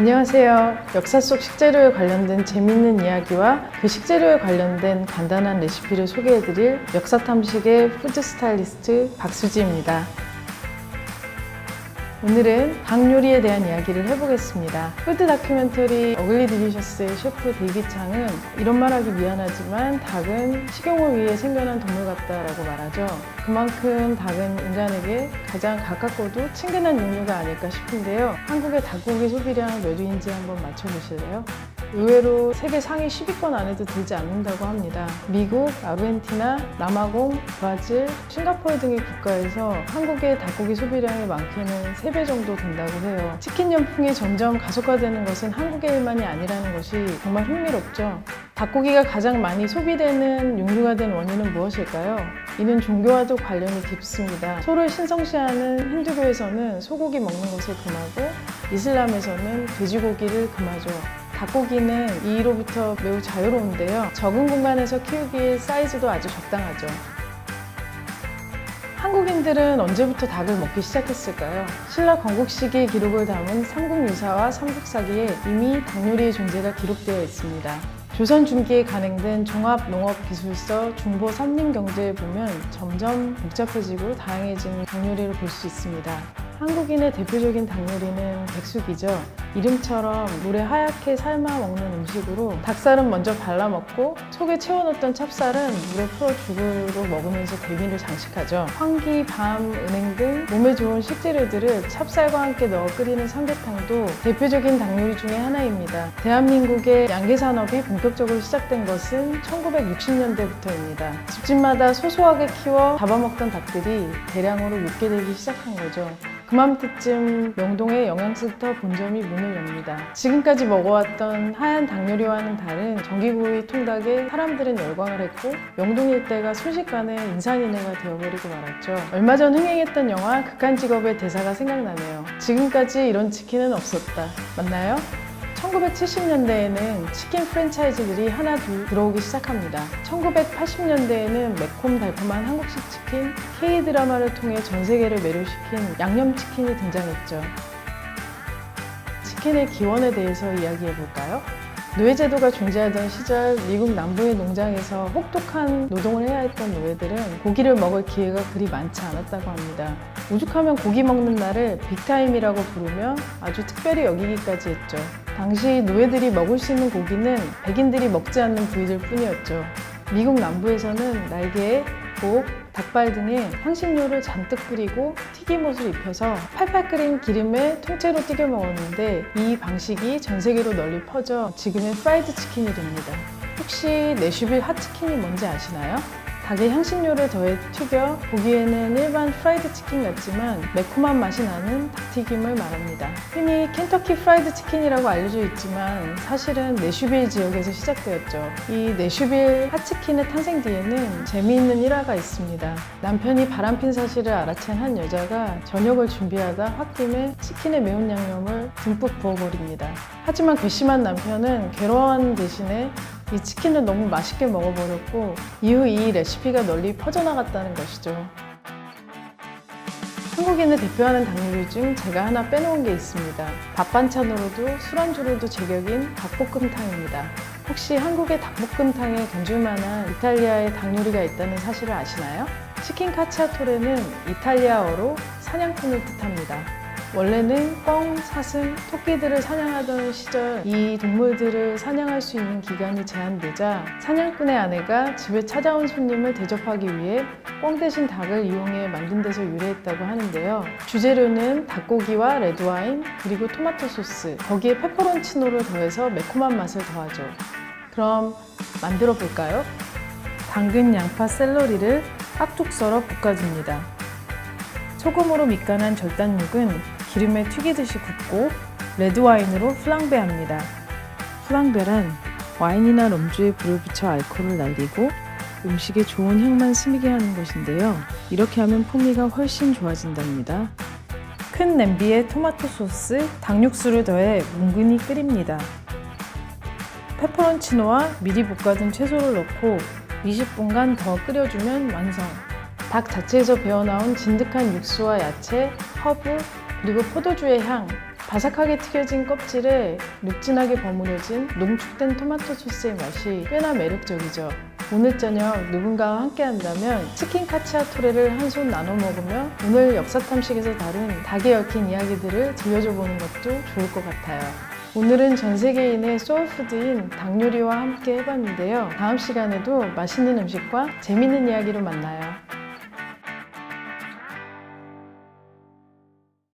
안녕하세요. 역사 속 식재료에 관련된 재미있는 이야기와 그 식재료에 관련된 간단한 레시피를 소개해드릴 역사 탐식의 푸드 스타일리스트 박수지입니다. 오늘은 닭 요리에 대한 이야기를 해보겠습니다. 푸드 다큐멘터리 어글리 딜리셔스의 셰프 데이빗 창은 이런 말하기 미안하지만 닭은 식용을 위해 생겨난 동물 같다라고 말하죠. 그만큼 닭은 인간에게 가장 가깝고도 친근한 육류가 아닐까 싶은데요. 한국의 닭고기 소비량 몇 위인지 한번 맞춰보실래요? 의외로 세계 상위 10위권 안에도 들지 않는다고 합니다. 미국, 아르헨티나, 남아공, 브라질, 싱가포르 등의 국가에서 한국의 닭고기 소비량의 많게는 3배 정도 된다고 해요. 치킨 연풍이 점점 가속화되는 것은 한국의 일만이 아니라는 것이 정말 흥미롭죠. 닭고기가 가장 많이 소비되는 육류가 된 원인은 무엇일까요? 이는 종교와도 관련이 깊습니다. 소를 신성시하는 힌두교에서는 소고기 먹는 것을 금하고 이슬람에서는 돼지고기를 금하죠. 닭고기는 이로부터 매우 자유로운데요. 적은 공간에서 키우기에 사이즈도 아주 적당하죠. 한국인들은 언제부터 닭을 먹기 시작했을까요? 신라 건국시기 기록을 담은 삼국유사와 삼국사기에 이미 닭 요리의 존재가 기록되어 있습니다. 조선 중기에 간행된 종합농업기술서 중보 산림경제에 보면 점점 복잡해지고 다양해진 닭 요리를 볼 수 있습니다. 한국인의 대표적인 닭 요리는 백숙이죠. 이름처럼 물에 하얗게 삶아 먹는 음식으로 닭살은 먼저 발라 먹고 속에 채워놓던 찹쌀은 물에 풀어 죽으로 먹으면서 대미를 장식하죠. 황기, 밤, 은행 등 몸에 좋은 식재료들을 찹쌀과 함께 넣어 끓이는 삼계탕도 대표적인 닭 요리 중에 하나입니다. 대한민국의 양계 산업이 본격적으로 시작된 것은 1960년대부터입니다. 집집마다 소소하게 키워 잡아먹던 닭들이 대량으로 육게 되기 시작한 거죠. 그맘때쯤 명동의 영양센터 본점이 문을 엽니다. 지금까지 먹어왔던 하얀 닭 요리와는 다른 전기구이 통닭에 사람들은 열광을 했고 명동 일대가 순식간에 인산인해가 되어버리고 말았죠. 얼마 전 흥행했던 영화 극한직업의 대사가 생각나네요. 지금까지 이런 치킨은 없었다. 맞나요? 1970년대에는 치킨 프랜차이즈들이 하나 둘 들어오기 시작합니다. 1980년대에는 매콤달콤한 한국식 치킨, K드라마를 통해 전 세계를 매료시킨 양념치킨이 등장했죠. 치킨의 기원에 대해서 이야기해볼까요? 노예제도가 존재하던 시절 미국 남부의 농장에서 혹독한 노동을 해야 했던 노예들은 고기를 먹을 기회가 그리 많지 않았다고 합니다. 오죽하면 고기 먹는 날을 빅타임이라고 부르며 아주 특별히 여기기까지 했죠. 당시 노예들이 먹을 수 있는 고기는 백인들이 먹지 않는 부위들 뿐이었죠. 미국 남부에서는 날개에 복, 닭발 등의 향신료를 잔뜩 뿌리고 튀김옷을 입혀서 팔팔 끓인 기름에 통째로 튀겨 먹었는데 이 방식이 전 세계로 널리 퍼져 지금의 프라이드 치킨이 됩니다. 혹시 내슈빌 핫치킨이 뭔지 아시나요? 닭에 향신료를 더해 튀겨 보기에는 일반 프라이드 치킨 같지만 매콤한 맛이 나는 닭튀김을 말합니다. 흔히 켄터키 프라이드 치킨이라고 알려져 있지만 사실은 내슈빌 지역에서 시작되었죠. 이 내슈빌 핫치킨의 탄생 뒤에는 재미있는 일화가 있습니다. 남편이 바람핀 사실을 알아챈 한 여자가 저녁을 준비하다 홧김에 치킨에 매운 양념을 듬뿍 부어버립니다. 하지만 괘씸한 남편은 괴로워하는 대신에 이 치킨을 너무 맛있게 먹어버렸고 이후 이 레시피가 널리 퍼져나갔다는 것이죠. 한국인을 대표하는 닭 요리 중 제가 하나 빼놓은 게 있습니다. 밥 반찬으로도 술안주로도 제격인 닭볶음탕입니다. 혹시 한국의 닭볶음탕에 견줄 만한 이탈리아의 닭 요리가 있다는 사실을 아시나요? 치킨 카치아토레는 이탈리아어로 사냥꾼을 뜻합니다. 원래는 꿩, 사슴, 토끼들을 사냥하던 시절 이 동물들을 사냥할 수 있는 기간이 제한되자 사냥꾼의 아내가 집에 찾아온 손님을 대접하기 위해 꿩 대신 닭을 이용해 만든 데서 유래했다고 하는데요. 주재료는 닭고기와 레드와인 그리고 토마토 소스, 거기에 페퍼론치노를 더해서 매콤한 맛을 더하죠. 그럼 만들어 볼까요? 당근, 양파, 샐러리를 깍둑 썰어 볶아줍니다. 소금으로 밑간한 절단육은 기름에 튀기듯이 굽고 레드와인으로 플랑베합니다. 플랑베란 와인이나 럼주에 불을 붙여 알코올을 날리고 음식에 좋은 향만 스미게 하는 것인데요. 이렇게 하면 풍미가 훨씬 좋아진답니다. 큰 냄비에 토마토 소스, 닭육수를 더해 뭉근히 끓입니다. 페퍼론치노와 미리 볶아둔 채소를 넣고 20분간 더 끓여주면 완성! 닭 자체에서 배어나온 진득한 육수와 야채, 허브, 그리고 포도주의 향, 바삭하게 튀겨진 껍질에 눅진하게 버무려진 농축된 토마토 소스의 맛이 꽤나 매력적이죠. 오늘 저녁 누군가와 함께 한다면 치킨 카치아토레를 한 손 나눠 먹으며 오늘 역사탐식에서 다룬 닭에 얽힌 이야기들을 들려줘 보는 것도 좋을 것 같아요. 오늘은 전 세계인의 소울푸드인 닭 요리와 함께 해봤는데요. 다음 시간에도 맛있는 음식과 재밌는 이야기로 만나요.